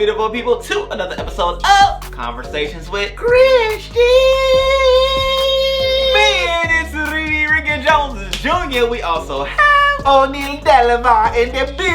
beautiful people, to another episode of Conversations with Christian. Man, it's Rickey Jones Jr. We also have Oniel and I in the building.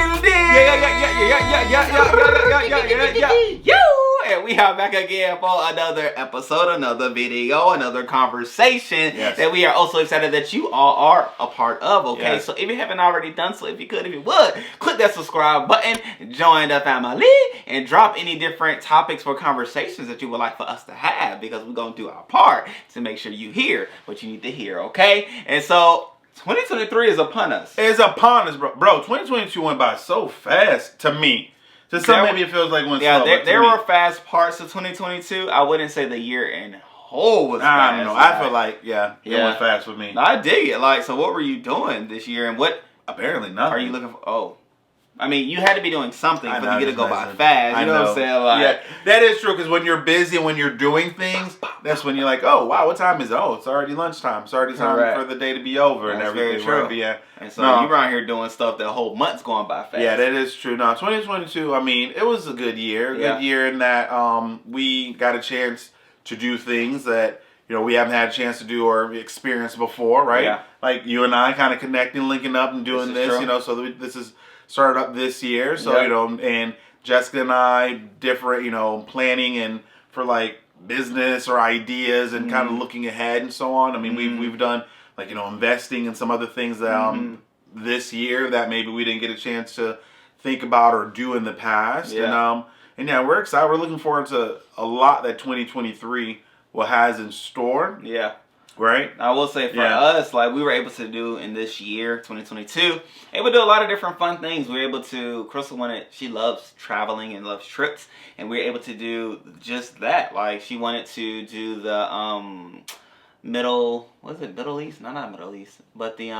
Yeah. And we are back again for another episode, another video, another conversation that we are also excited that you all are a part of, okay? Yes. So if you haven't already done so, if you would, click that subscribe button, join the family, and drop any different topics for conversations that you would like for us to have, because we're going to do our part to make sure you hear what you need to hear, okay? And so 2023 is upon us. It's upon us, bro. 2022 went by so fast to me. To some, maybe it feels like when slow. There were fast parts of 2022. I wouldn't say the year in whole was fast. I don't know. I feel like, it went fast with me. No, I dig it. Like, so what were you doing this year, and what? Apparently nothing. Are you looking for? Oh. I mean, you had to be doing something for you to go by fast. You know what I'm saying? Like, yeah, that is true, because when you're busy and when you're doing things, that's when you're like, oh, wow, what time is it? Oh, it's already lunchtime. It's already time for the day to be over and everything. Very true. And so you're around here doing stuff the whole month's going by fast. Yeah, that is true. No, 2022, I mean, it was a good year. Good year in that we got a chance to do things that, we haven't had a chance to do or experience before, right? Yeah. Like you and I kind of connecting, linking up and doing this so this is started up this year, so and Jessica and I different, planning and for like business or ideas and kind of looking ahead and so on. I mean, we've done like investing in some other things that this year that maybe we didn't get a chance to think about or do in the past. And we're excited. We're looking forward to a lot that 2023 has in store. Yeah. Right? I will say for us, like we were able to do in this year, 2022, able to do a lot of different fun things. We were able to, Crystal she loves traveling and loves trips, and we were able to do just that. Like she wanted to do the Middle East? No, not Middle East, but the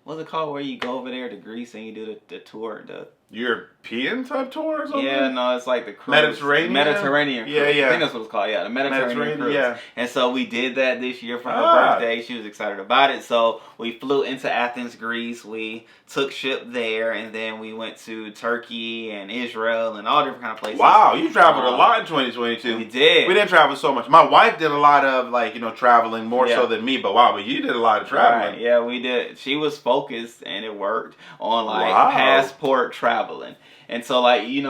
what's it called where you go over there to Greece and you do the tour, the European type tour or something? Yeah, no, it's like the cruise. Mediterranean cruise. Yeah. I think that's what it's called. Yeah, the Mediterranean cruise. Yeah. And so we did that this year for her birthday. She was excited about it. So we flew into Athens, Greece. We took ship there, and then we went to Turkey and Israel and all different kind of places. Wow, you traveled a lot in 2022. We did. We didn't travel so much. My wife did a lot of traveling more so than me. But you did a lot of traveling. Right. Yeah, we did. She was focused, and it worked on passport traveling. And so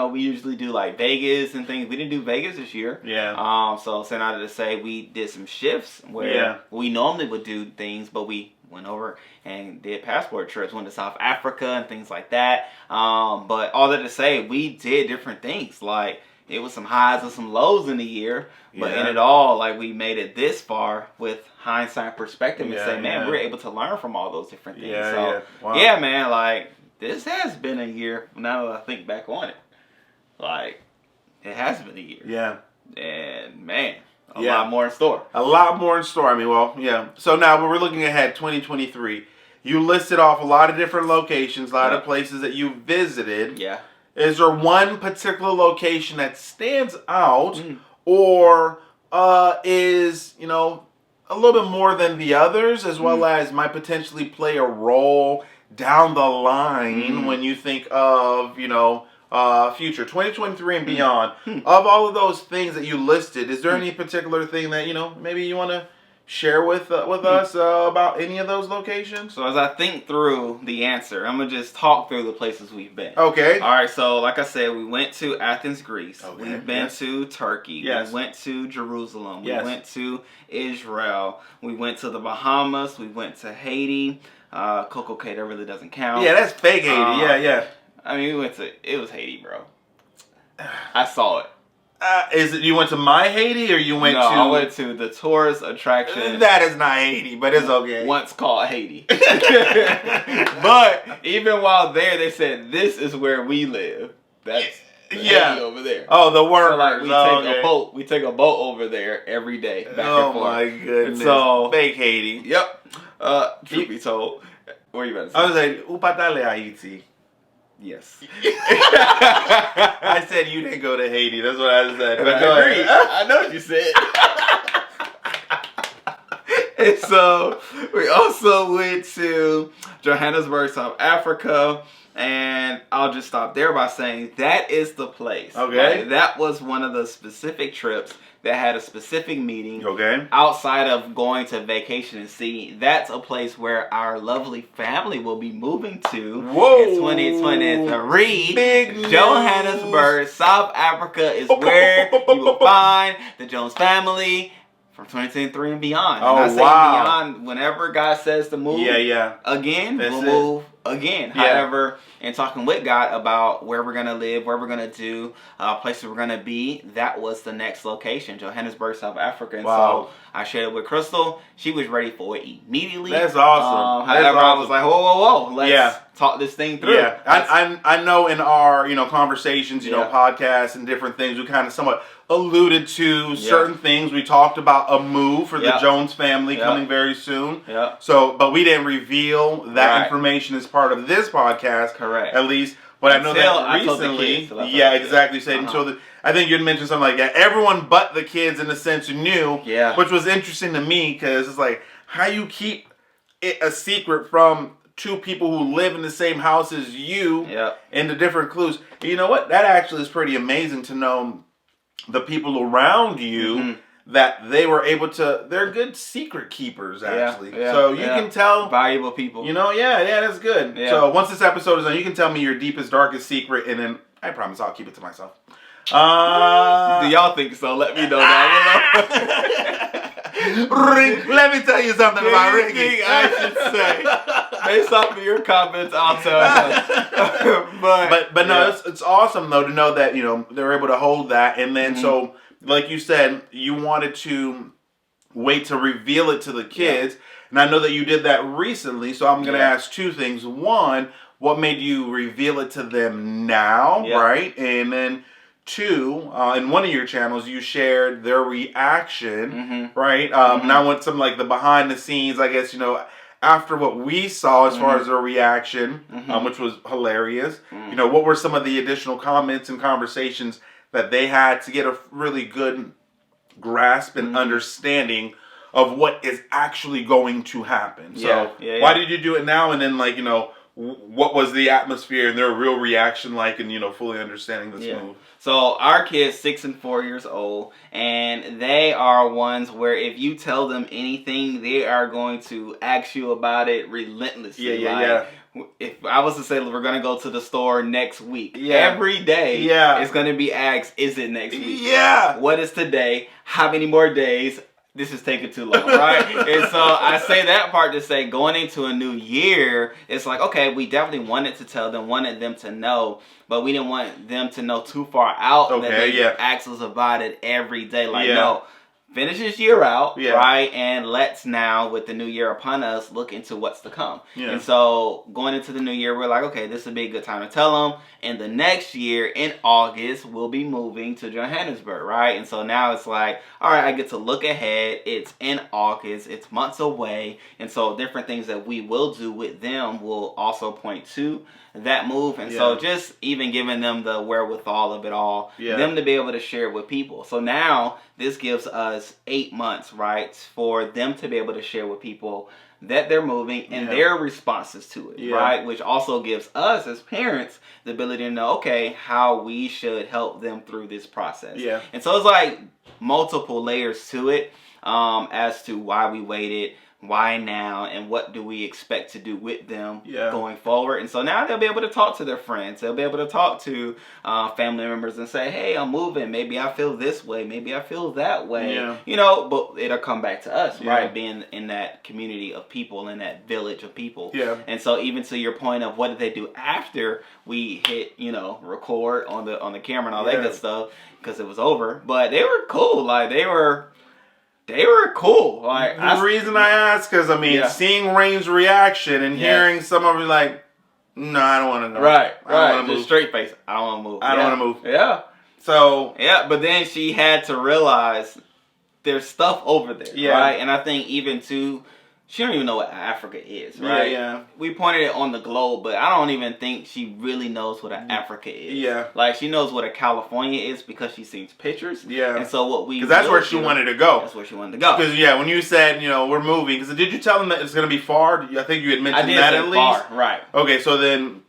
we usually do like Vegas and things. We didn't do Vegas this year. Yeah. So sent out to say we did some shifts where we normally would do things, but we went over and did passport trips, went to South Africa and things like that. But all that to say, we did different things. Like it was some highs and some lows in the year, but in it all, we made it this far with hindsight perspective and say, man, we're able to learn from all those different things. Yeah, man, this has been a year, now that I think back on it. It has been a year. Yeah. And, man, a lot more in store. A lot more in store. I mean, So now when we're looking ahead, 2023, you listed off a lot of different locations, a lot of places that you visited. Yeah. Is there one particular location that stands out or is, a little bit more than the others, as well as might potentially play a role down the line when you think of, future 2023 and beyond? Of all of those things that you listed, is there any particular thing that, maybe you want to share with us about any of those locations? So as I think through the answer, I'm going to just talk through the places we've been. Okay. All right, so like I said, we went to Athens, Greece. Okay. We've been to Turkey. Yes. We went to Jerusalem. We went to Israel. We went to the Bahamas. We went to Haiti. Coco Cay, that really doesn't count. Yeah, that's fake Haiti. I mean, it was Haiti, bro. I saw it. Is it you went to my Haiti or you went to? No, I went to the tourist attraction. That is not Haiti, but it's okay. Once called Haiti. But even while there, they said this is where we live. That's Haiti over there. Oh, the workers. So we take a boat. We take a boat over there every day. Back and forth. Oh my goodness. So fake Haiti. Yep. Truth be told, where you about to say? I was like, upatale Haiti. Yes. I said you didn't go to Haiti. That's what I said. But I agree. I know what you said. And so we also went to Johannesburg, South Africa. And I'll just stop there by saying that is the place. Okay. Like, that was one of the specific trips that had a specific meeting. Okay. Outside of going to vacation and see, that's a place where our lovely family will be moving to. Whoa. In 2023. Big Johannesburg, South Africa is where you will find the Jones family from 2023 and beyond. Oh, and I say beyond, whenever God says to move again, we'll move again. Yeah. However, in talking with God about where we're going to live, where we're going to do, places we're going to be, that was the next location, Johannesburg, South Africa. And so I shared it with Crystal. She was ready for it immediately. That's awesome. However, I was like, whoa, let's talk this thing through. Yeah, I know in our conversations, podcasts and different things, we kind of somewhat alluded to certain things. We talked about a move for the Jones family coming very soon. Yeah. So, but we didn't reveal that information as part of this podcast. Correct. At least, but I know that recently. Exactly. Said until I think you'd mentioned something like that. Everyone but the kids, in a sense, knew. Yeah. Which was interesting to me because it's like how you keep it a secret from two people who live in the same house as you. Yeah. And the different clues. You know what? That actually is pretty amazing to know. The people around you that they were able to, they're good secret keepers actually. So you can tell. Valuable people. That's good. Yeah. So once this episode is done, you can tell me your deepest, darkest secret, and then I promise I'll keep it to myself. Do y'all think so? Let me know down Let me tell you something about Rickey. I should say. Based off of your comments, I'll tell you. but no, it's awesome though to know that they're able to hold that, and then so like you said, you wanted to wait to reveal it to the kids, and I know that you did that recently. So I'm going to ask two things. One, what made you reveal it to them now, right? And then two, in one of your channels, you shared their reaction, right? And I want some like the behind the scenes, I guess, after what we saw as far as their reaction, which was hilarious. What were some of the additional comments and conversations that they had to get a really good grasp and understanding of what is actually going to happen? So why did you do it now? And then what was the atmosphere and their real reaction like, and fully understanding this move? So our kids, 6 and 4 years old, and they are ones where if you tell them anything, they are going to ask you about it relentlessly. If I was to say we're going to go to the store next week, every day it's going to be asked, is it next week? What is today? How many more days? This is taking too long, right? And so I say that part to say going into a new year, it's like, okay, we definitely wanted to tell them, wanted them to know, but we didn't want them to know too far out that they ask us about it every day. No, finish this year out, right? And let's now, with the new year upon us, look into what's to come. And so going into the new year, we're like, okay, this would be a good time to tell them. And the next year, in August, we'll be moving to Johannesburg, right? And so now it's like, all right, I get to look ahead. It's in August. It's months away. And so different things that we will do with them will also point to that move. And so just even giving them the wherewithal of it all, them to be able to share it with people. So now this gives us 8 months, right, for them to be able to share with people that they're moving and their responses to it, right? Which also gives us as parents the ability to know, okay, how we should help them through this process. And so it's like multiple layers to it as to why we waited, why now, and what do we expect to do with them going forward. And so now they'll be able to talk to their friends. They'll be able to talk to family members and say, hey, I'm moving. Maybe I feel this way. Maybe I feel that way. But it'll come back to us, right? Being in that community of people, in that village of people. And so even to your point of what did they do after we hit, record on the camera and all that good stuff, because it was over. But they were cool. Like, they were cool. Like, the reason I ask, because seeing Rain's reaction and hearing some of it like, no, I don't want to go. Right. Just straight face. I don't want to move. I don't want to move. Yeah. So but then she had to realize there's stuff over there, right? And I think even too, she don't even know what Africa is, right? We pointed it on the globe, but I don't even think she really knows what an Africa is. Like, she knows what a California is because she sees pictures. And so what we... Because that's where she wanted to go. That's where she wanted to go. Because, when you said, we're moving, because did you tell them that it's going to be far? I think you had mentioned that at least. Far, right. Okay, so then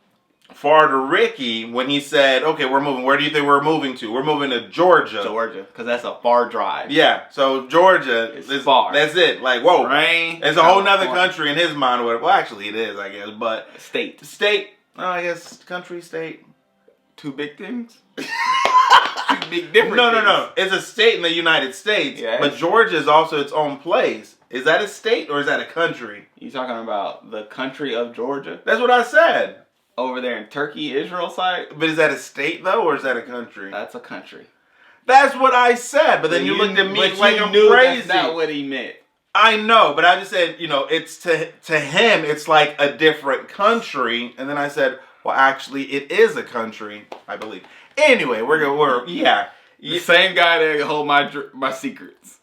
far to Ricky when he said, okay, we're moving. Where do you think we're moving to? We're moving to Georgia. Georgia, because that's a far drive. Yeah, so Georgia is far. That's it. Like, whoa. Rain. It's a whole nother country in his mind. Well, actually, it is, I guess. But state. I guess country, state. Two big things. Two big different things. No. It's a state in the United States. Yes. But Georgia is also its own place. Is that a state or is that a country? You talking about the country of Georgia? That's what I said. Over there in Turkey, Israel side? But is that a state, though, or is that a country? That's a country. That's what I said, but then you looked at me like I'm crazy. That's not what he meant. I know, but I just said, it's to him, it's like a different country. And then I said, well, actually, it is a country, I believe. Anyway, we're The same guy that hold my secrets.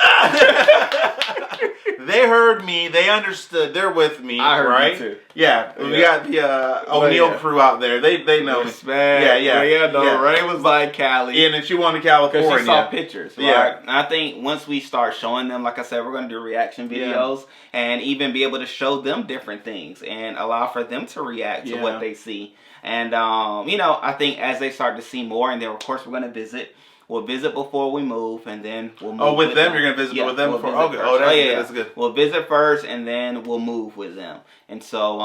They heard me. They understood. They're with me. I heard right? you too. Yeah, we got the Oniel crew out there. They know. Respect. Yeah. Ray was like Cali. Yeah, and she wanted California. Because she saw pictures. Right? Yeah. And I think once we start showing them, like I said, we're going to do reaction videos and even be able to show them different things and allow for them to react to what they see. And, I think as they start to see more, and then, of course, we're going to visit. We'll visit before we move, and then we'll move. Oh, with them? You're going to visit with them before? Okay. Oh, that's good. We'll visit first, and then we'll move with them. And so,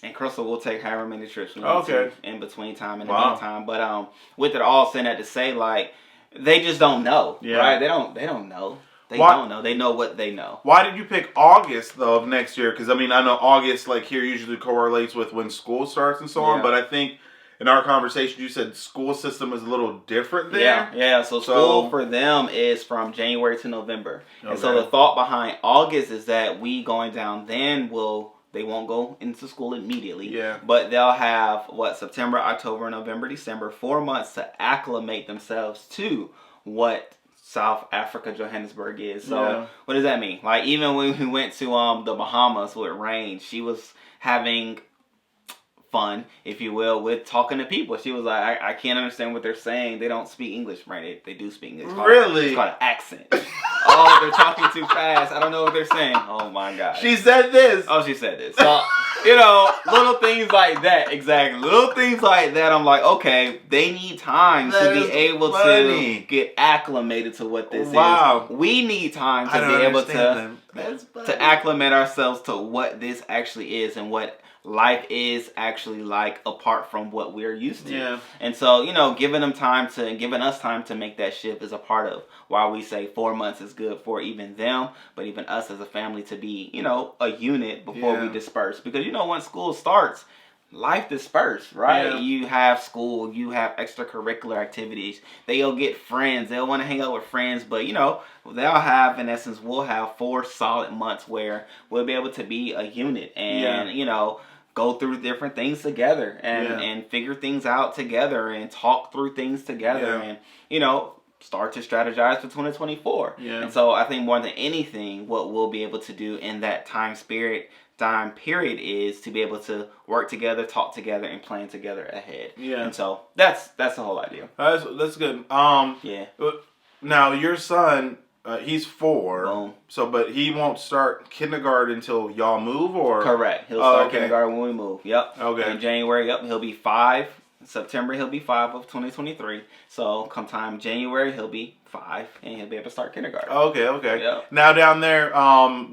and Crystal will take however many trips we need to in between time and in the meantime. But with it all said, to say, like, they just don't know, right? They don't know. They don't know. They know what they know. Why did you pick August, though, of next year? Because, I know August, like, here usually correlates with when school starts and so on, but I think in our conversation, you said school system is a little different there. Yeah. So school for them is from January to November. Okay. And so the thought behind August is that we going down then they won't go into school immediately. Yeah. But they'll have, September, October, November, December, 4 months to acclimate themselves to what South Africa, Johannesburg is. So what does that mean? Like, even when we went to the Bahamas with Rain, she was having fun, if you will, with talking to people. She was like, I can't understand what they're saying. They don't speak English, right? They do speak English. Really? It's called an accent. Oh, they're talking too fast. I don't know what they're saying. Oh my God. She said this. Oh, she said this. So, little things like that. Exactly. Little things like that. I'm like, okay, they need time to be able to get acclimated to what this is. We need time to be able to acclimate ourselves to what this actually is and what life is actually like apart from what we're used to. Yeah. And so, giving us time to make that shift is a part of why we say 4 months is good for even them, but even us as a family to be, a unit before we disperse. Because, once school starts, life disperse, right? Yeah. You have school, you have extracurricular activities. They'll get friends. They'll want to hang out with friends, but, they'll have, in essence, we'll have 4 solid months where we'll be able to be a unit and, go through different things together and figure things out together and talk through things together and, start to strategize for 2024. Yeah. And so I think more than anything, what we'll be able to do in that time period is to be able to work together, talk together, and plan together ahead. Yeah. And so that's the whole idea. That's good. Now your son, he's 4. Boom. So, but he won't start kindergarten until y'all move, or? Correct. He'll start kindergarten when we move. Yep. Okay. In January, he'll be 5. September, he'll be 5 of 2023. So, come time January, he'll be 5, and he'll be able to start kindergarten. Okay. Yep. Now, down there,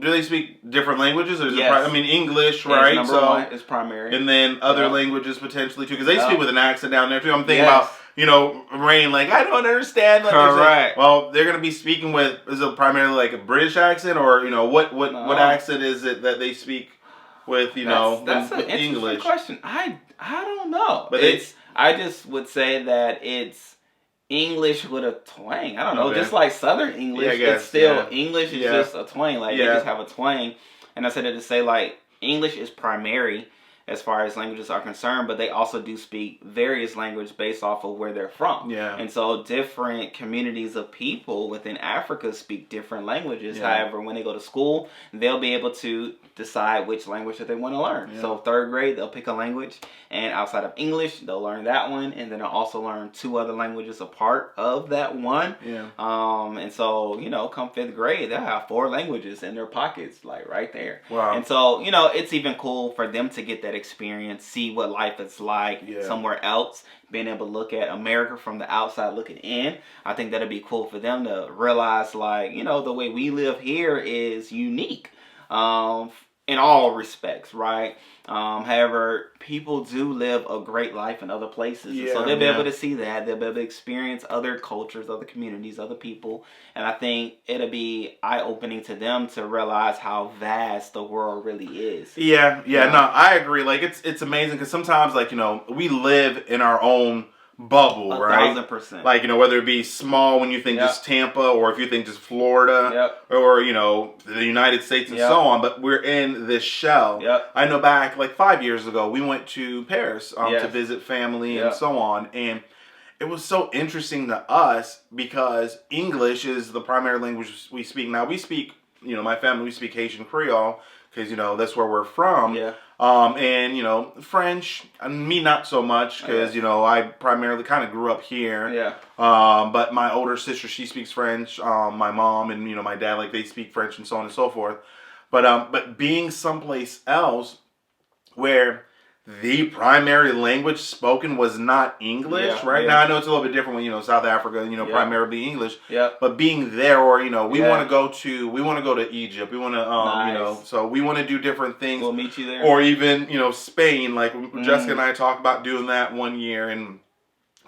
do they speak different languages? Or is it English, right? Number 1 is primary. And then other languages potentially, too, because they speak with an accent down there, too. I'm thinking about, Rain, like, I don't understand. Like, correct. Well, they're going to be speaking with, is it primarily like a British accent, or, what accent is it that they speak with, that's an interesting question. I don't know. But I just would say that it's English with a twang. I don't know. Just like Southern English, it's still English is just a twang. Like, they just have a twang. And I said it to say, like, English is primary as far as languages are concerned, but they also do speak various languages based off of where they're from. Yeah. And so different communities of people within Africa speak different languages. Yeah. However, when they go to school, they'll be able to decide which language that they want to learn. Yeah. So 3rd grade, they'll pick a language, and outside of English, they'll learn that one, and then they'll also learn 2 other languages a part of that one. Yeah. And so, come 5th grade, they'll have 4 languages in their pockets, like right there. Wow. And so, it's even cool for them to get that experience, see what life is like somewhere else, being able to look at America from the outside looking in. I think that'd be cool for them to realize, like, you know, the way we live here is unique. In all respects, right? However, people do live a great life in other places. So they'll be able to see that. They'll be able to experience other cultures, other communities, other people. And I think it'll be eye-opening to them to realize how vast the world really is. Yeah, no, I agree. Like, it's amazing because sometimes, like, you know, we live in our own bubble, right? 1,000%. Like, you know, whether it be small when you think just Tampa, or if you think just Florida, or, you know, the United States and so on, but we're in this shell. I know back like 5 years ago, we went to Paris to visit family and so on, and it was so interesting to us because English is the primary language we speak. Now, we speak, you know, my family, we speak Haitian Creole because, you know, that's where we're from. And, you know, French, me not so much because, you know, I primarily kind of grew up here. But my older sister, she speaks French. My mom and, you know, my dad, like, they speak French and so on and so forth. But being someplace else where the primary language spoken was not English, right? Now, I know it's a little bit different when, you know, South Africa, you know, primarily English. But being there, or, you know, we want to go to Egypt. We want to, you know, so we want to do different things. We'll meet you there. Or even, you know, Spain. Like, Jessica and I talked about doing that one year and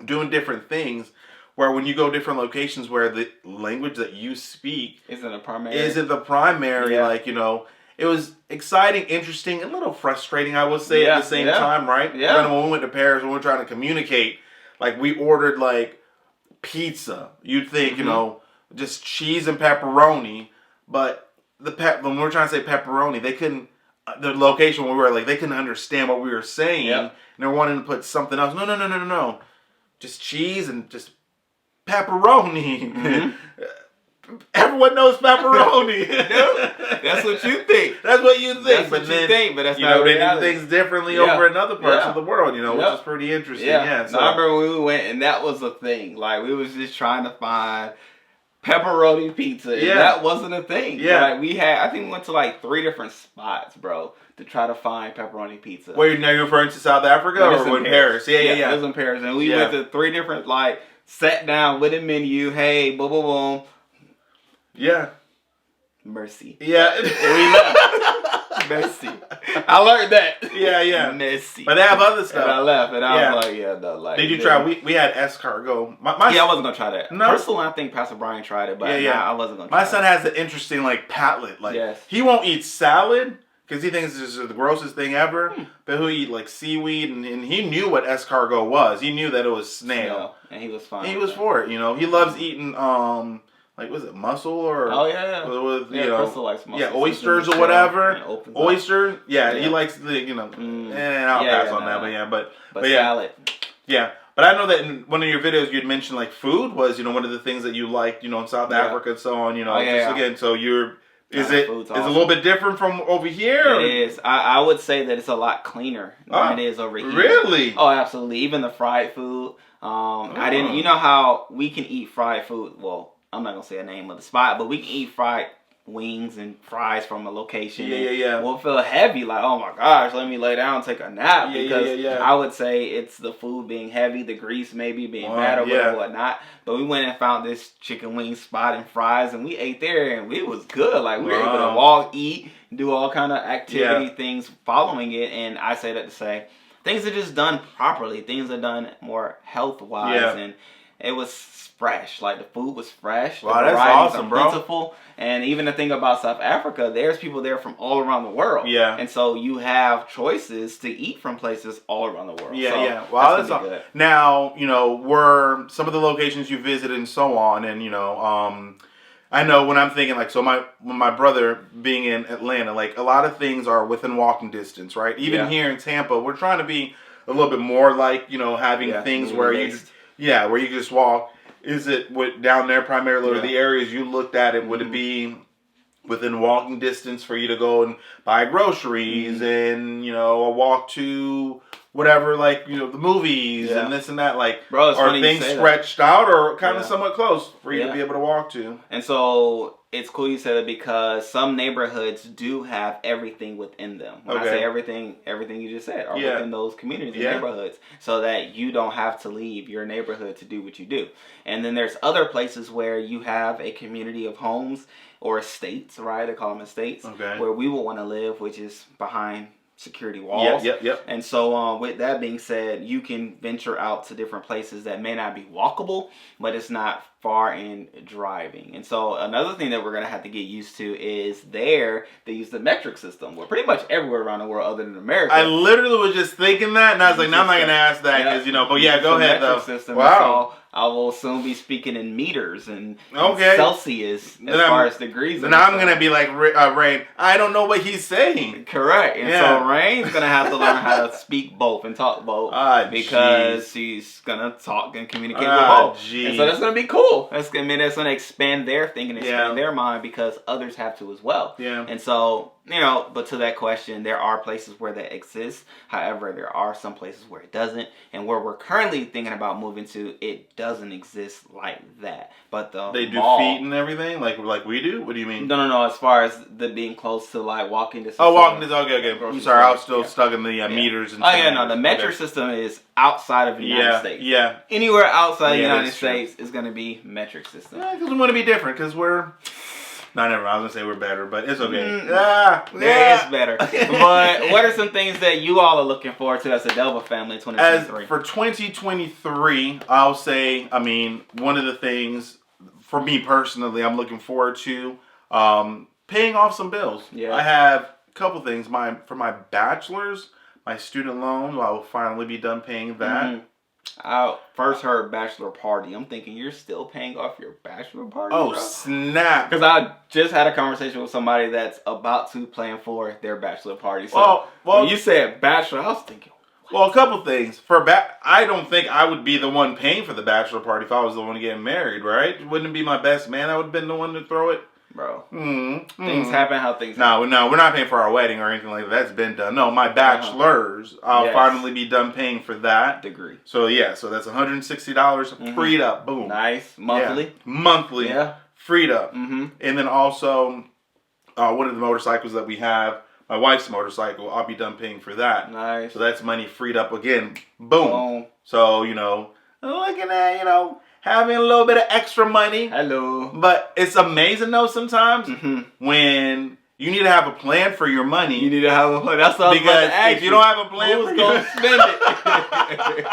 doing different things where when you go different locations where the language that you speak isn't the primary, like, you know, it was exciting, interesting, a little frustrating, I would say, at the same time, right? When we went to Paris, when we were trying to communicate, like, we ordered, like, pizza. You'd think, you know, just cheese and pepperoni, but when we were trying to say pepperoni, they couldn't, the location where we were, like, they couldn't understand what we were saying, and they were wanting to put something else. No. Just cheese and just pepperoni. Everyone knows pepperoni. That's what you think. That's what you think. That's what you think, but that's not reality. They do things differently over in other parts of the world, you know, which is pretty interesting. So I remember when we went, and that was a thing. Like, we was just trying to find pepperoni pizza. And that wasn't a thing. Like, I think we went to like 3 different spots, bro, to try to find pepperoni pizza. Wait, now you're referring to South Africa or in Paris? Yeah. It was in Paris. And we went to 3 different, like, sat down with a menu. Hey, boom, boom, boom. Mercy. And we left. Mercy. I learned that. Mercy. But they have other stuff. And I left, and I was like, no, like. Did you try? We had escargot. I wasn't gonna try that. No. Personally, I think Pastor Brian tried it, but I wasn't gonna try it. My son has an interesting, like, palate. Like, he won't eat salad because he thinks this is the grossest thing ever. But he'll eat, like, seaweed, and he knew what escargot was. He knew that it was snail. And he was fine. And he was for it, you know. He loves eating like, was it mussel or with you know, Crystal likes mussel. Oysters or whatever. Oyster, he likes the, you know. And I'll pass on that, but salad. But I know that in one of your videos you'd mentioned, like, food was, you know, one of the things that you liked, you know, in South Africa and so on, you know. Again, so is it a little bit different from over here? It is. I would say that it's a lot cleaner than it is over here. Really? Oh, absolutely. Even the fried food. I didn't. You know how we can eat fried food? Well, I'm not gonna say the name of the spot, but we can eat fried wings and fries from a location. We'll feel heavy, like, oh my gosh, let me lay down and take a nap. Because I would say it's the food being heavy, the grease maybe being bad or whatnot. But we went and found this chicken wing spot and fries, and we ate there, and it was good. Like, we were able to walk, eat, do all kind of activity things following it. And I say that to say things are just done properly. Things are done more health wise, and it was fresh. Like, the food was fresh. Wow, that's awesome, bro. Plentiful. And even the thing about South Africa, there's people there from all around the world. And so you have choices to eat from places all around the world. Wow, that's good. Now, you know, were some of the locations you visited and so on, and, you know, I know when I'm thinking, like, so my brother being in Atlanta, like, a lot of things are within walking distance, right? Even here in Tampa, we're trying to be a little bit more like, you know, having things where where you just walk. Is it down there primarily, or the areas you looked at it, would it be within walking distance for you to go and buy groceries and, you know, a walk to whatever, like, you know, the movies and this and that, like, bro, are things stretched out or kind of somewhat close for you to be able to walk to? And so it's cool you said that because some neighborhoods do have everything within them. When I say everything you just said are within those communities and neighborhoods, so that you don't have to leave your neighborhood to do what you do. And then there's other places where you have a community of homes or estates, right? They call them estates, where we will want to live, which is behind security walls. And so with that being said, you can venture out to different places that may not be walkable, but it's not far in driving. And so another thing that we're going to have to get used to is they use the metric system. We're pretty much everywhere around the world other than America. I literally was just thinking that, and I was like, no, I'm not going to ask that because, you know, but yeah, go ahead though. System. Wow. So I will soon be speaking in meters and Celsius as far as degrees. Then I'm going to be like, Rain, I don't know what he's saying. Correct. And so Rain's going to have to learn how to speak both and talk both because she's going to talk and communicate with both. And so that's going to be cool. That's going to expand their thinking, expand their mind because others have to as well. And so, you know, but to that question, there are places where that exists. However, there are some places where it doesn't. And where we're currently thinking about moving to, it doesn't exist like that. But they do feet and everything like we do? What do you mean? No. As far as the being close to like walking distance. Oh, walking distance. Okay. I'm sorry. I was still stuck in the meters and the metric system is outside of the United States. Anywhere outside the United States is going to be metric system. Yeah, because we want to be different because we're... No, never mind. I was going to say we're better, but it's okay. It's better. But what are some things that you all are looking forward to as a Delva family in 2023? For 2023, I'll say, I mean, one of the things, for me personally, I'm looking forward to paying off some bills. I have a couple things. For my bachelor's, my student loan, I will finally be done paying that. I first heard bachelor party. I'm thinking you're still paying off your bachelor party. Oh, snap! Because I just had a conversation with somebody that's about to plan for their bachelor party. So when you said bachelor, I was thinking. Well, a couple things. I don't think I would be the one paying for the bachelor party if I was the one getting married, right? Wouldn't it be my best man? I would have been the one to throw it. Bro, things happen how things happen. No, we're not paying for our wedding or anything like that. That's been done. No, my bachelor's, I'll finally be done paying for that. Degree. So so that's $160 freed up. Boom. Nice. Monthly. Yeah. Monthly. Yeah. Freed up. And then also, one of the motorcycles that we have, my wife's motorcycle, I'll be done paying for that. Nice. So that's money freed up again. Boom. So, you know, looking at, you know, having a little bit of extra money. Hello. But it's amazing though sometimes when you need to have a plan for your money. You need to have a plan. That's what I was about to ask if you don't have a plan who's going to spend it?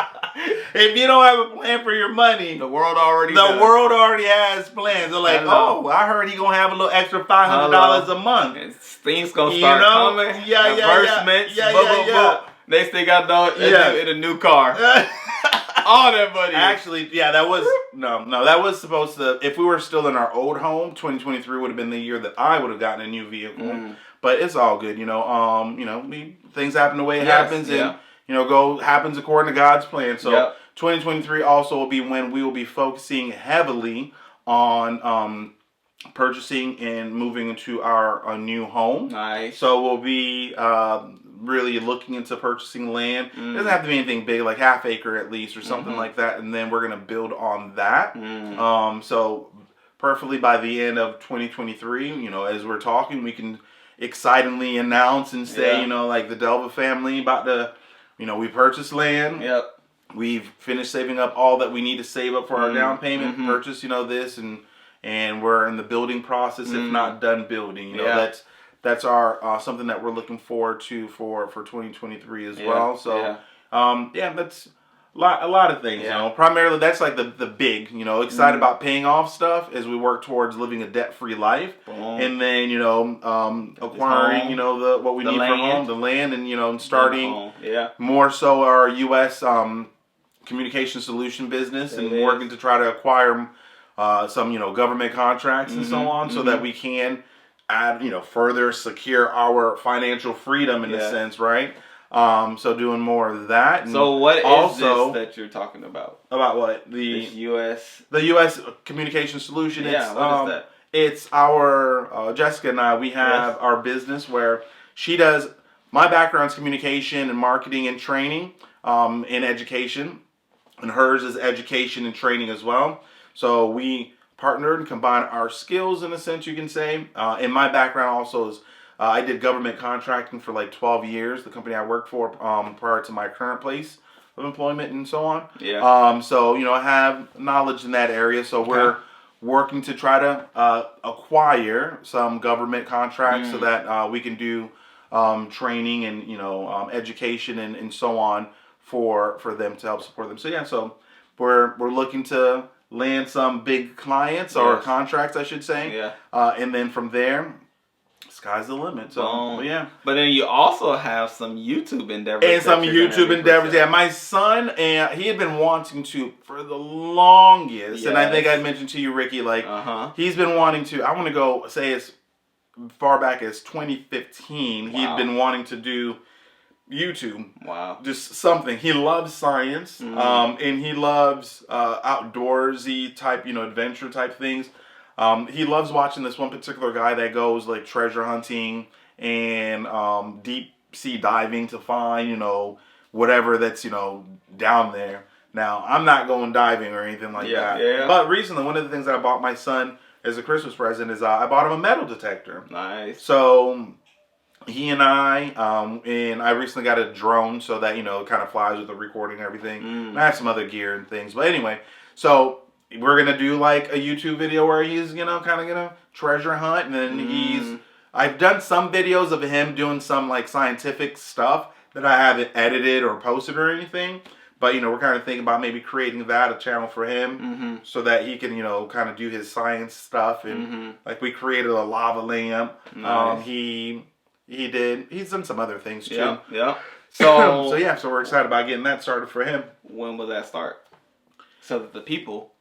If you don't have a plan for your money, the world already has plans. They're like, I heard he gonna have a little extra $500 a month. Things gonna start coming. Advertisements. Next thing I know, in a new car. All that money. Actually, that was that was supposed to. If we were still in our old home, 2023 would have been the year that I would have gotten a new vehicle. But it's all good, you know. Things happen the way it happens, and happens according to God's plan. So 2023 also will be when we will be focusing heavily on purchasing and moving into our new home. Nice. So we'll be really looking into purchasing land. It doesn't have to be anything big, like half acre at least or something like that. And then we're going to build on that. So perfectly by the end of 2023, as we're talking, we can excitingly announce and say, like the Delva family about to, we purchased land. We've finished saving up all that we need to save up for our down payment, purchase, this, and we're in the building process, if not done building. That's our something that we're looking forward to for 2023 as well. So that's a lot of things. Primarily that's like the big. Excited about paying off stuff as we work towards living a debt-free life, and then acquiring what we need for home, the land, and starting more so our U.S. Communication solution business, and working to try to acquire some government contracts and so on, so that we can add further secure our financial freedom in a sense, right? So doing more of that. And so what is this that you're talking about? About what? The U.S. The U.S. Communication Solution. What is that? It's our Jessica and I. We have our business where she does my background is communication and marketing and training in education, and hers is education and training as well. So we partnered and combined our skills, in a sense, you can say. And my background also is I did government contracting for like 12 years, the company I worked for prior to my current place of employment and so on. Yeah. So, I have knowledge in that area. So we're working to try to acquire some government contracts so that we can do training and, education and so on for them to help support them. So, yeah, so we're looking to land some big clients or contracts, I should say. Yeah. And then from there, sky's the limit. So, yeah. But then you also have some YouTube endeavors. And some YouTube endeavors. Yeah, my son, and he had been wanting to for the longest. Yes. And I think I mentioned to you, Ricky, like, he's been wanting to, I want to go say as far back as 2015, he had been wanting to do YouTube. Wow. Just something. He loves science, and he loves outdoorsy type, adventure type things. He loves watching this one particular guy that goes like treasure hunting and deep sea diving to find, whatever that's, down there. Now, I'm not going diving or anything like that. Yeah. But recently, one of the things that I bought my son as a Christmas present is I bought him a metal detector. Nice. So he and I recently got a drone so that, it kind of flies with the recording and everything. And I have some other gear and things. But anyway, so we're going to do like a YouTube video where he's, kind of going to treasure hunt. And then I've done some videos of him doing some like scientific stuff that I haven't edited or posted or anything. But, we're kind of thinking about maybe creating a channel for him so that he can, kind of do his science stuff. And like we created a lava lamp. Nice. He's done some other things too. Yeah. So we're excited about getting that started for him. When will that start? So that the people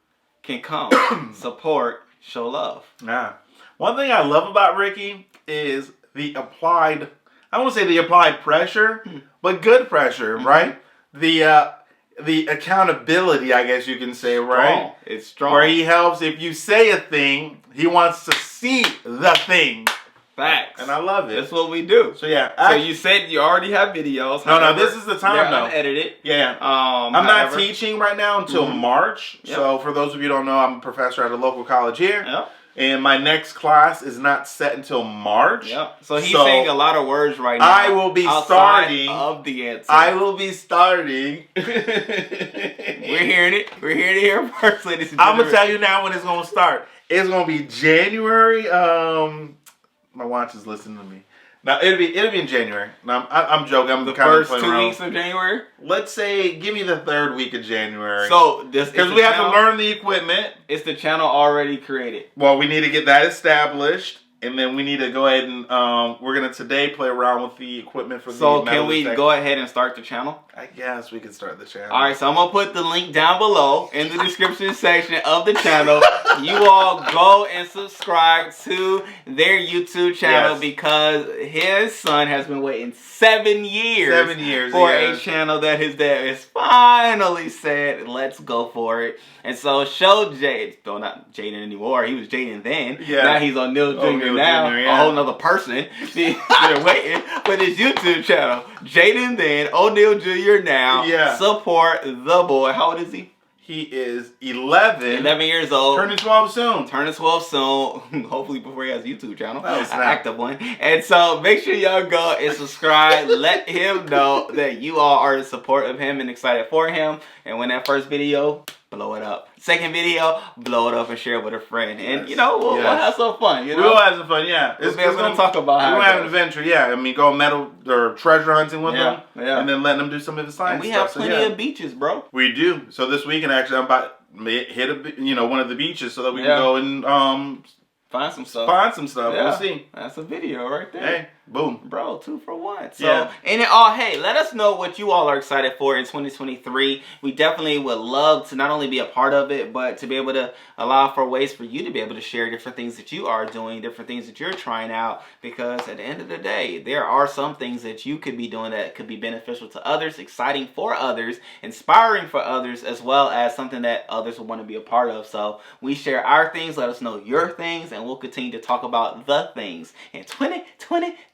can come, support, show love. Yeah. One thing I love about Ricky is the applied, I don't want to say the applied pressure, but good pressure, right? The accountability, I guess you can say, right? It's strong. Where he helps, if you say a thing, he wants to see the thing. Facts. And I love it. That's what we do. So yeah. So you said you already have videos. No, this is the time though. Unedited. Yeah. I'm not teaching right now until March. Yep. So for those of you who don't know, I'm a professor at a local college here. Yep. And my next class is not set until March. Yep. So he's saying a lot of words right now. I will be starting of the answer. I will be starting. We're hearing it. We're here to hear first, ladies and gentlemen. I'm gonna tell you now when it's gonna start. It's gonna be January. My watch is listening to me. Now it'll be in January. Now I'm joking. I'm the first 2 weeks of January. Let's say give me the 3rd week of January. So because we have to learn the equipment. Is the channel already created? Well, we need to get that established, and then we need to go ahead and we're gonna today play around with the equipment for the. So can we go ahead and start the channel? I guess we can start the channel. All right, so I'm gonna put the link down below in the description section of the channel. You all go and subscribe to their YouTube channel because his son has been waiting 7 years. For a channel that his dad has finally said, let's go for it. And so show Jade, though not Jaden anymore, he was Jaden then. Yeah. Now he's Oniel Jr. now, a whole nother person. They're waiting for this YouTube channel. Jaden then, Oniel Jr. now. Yeah. Support the boy. How old is he? He is 11 years old. Turning 12 soon. Hopefully before he has a YouTube channel. An active one. And so make sure y'all go and subscribe. Let him know that you all are in support of him and excited for him. And when that first video, blow it up. Second video, blow it up and share it with a friend. And we'll have some fun. We'll have some fun, yeah. We're going to talk about how we'll have an adventure, yeah. I mean, go metal or treasure hunting with them. Yeah. And then letting them do some of the science stuff. We have plenty of beaches, bro. We do. So this weekend, actually, I'm about to hit one of the beaches so that we can go and find some stuff. Yeah. We'll see. That's a video right there. Hey, boom. Bro, 2 for 1. So, hey, let us know what you all are excited for in 2023. We definitely would love to not only be a part of it, but to be able to allow for ways for you to be able to share different things that you are doing, different things that you're trying out. Because at the end of the day, there are some things that you could be doing that could be beneficial to others, exciting for others, inspiring for others, as well as something that others will want to be a part of. So we share our things. Let us know your things, and we'll continue to talk about the things in 2023.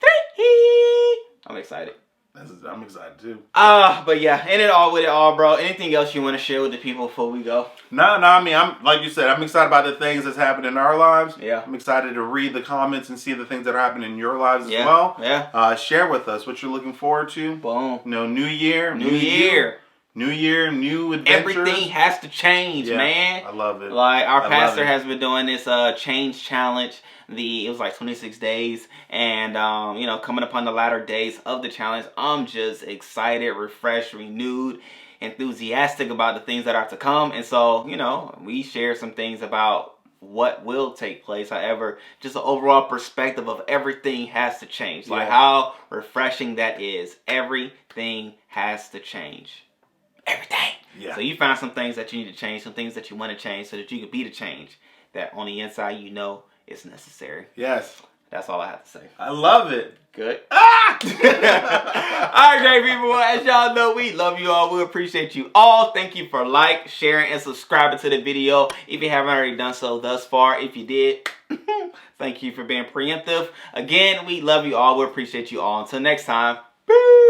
I'm excited. I'm excited too. But yeah, with it all, bro. Anything else you want to share with the people before we go? No. I mean, I'm like you said, I'm excited about the things that's happening in our lives. Yeah. I'm excited to read the comments and see the things that are happening in your lives as well. Yeah. Share with us what you're looking forward to. Boom. You know, new year, new year, new adventures. Everything has to change, man. I love it. Like our pastor has been doing this change challenge. It was like 26 days, and you know, coming upon the latter days of the challenge, I'm just excited, refreshed, renewed, enthusiastic about the things that are to come. And so, you know, we share some things about what will take place. However, just an overall perspective of everything has to change. Like how refreshing that is. Everything has to change. Everything. Yeah. So you found some things that you need to change, some things that you want to change, so that you can be the change that on the inside you know is necessary. Yes. That's all I have to say. I love it. Good. All right, great people. As y'all know, we love you all. We appreciate you all. Thank you for sharing, and subscribing to the video. If you haven't already done so thus far, if you did, thank you for being preemptive. Again, we love you all. We appreciate you all. Until next time. Peace.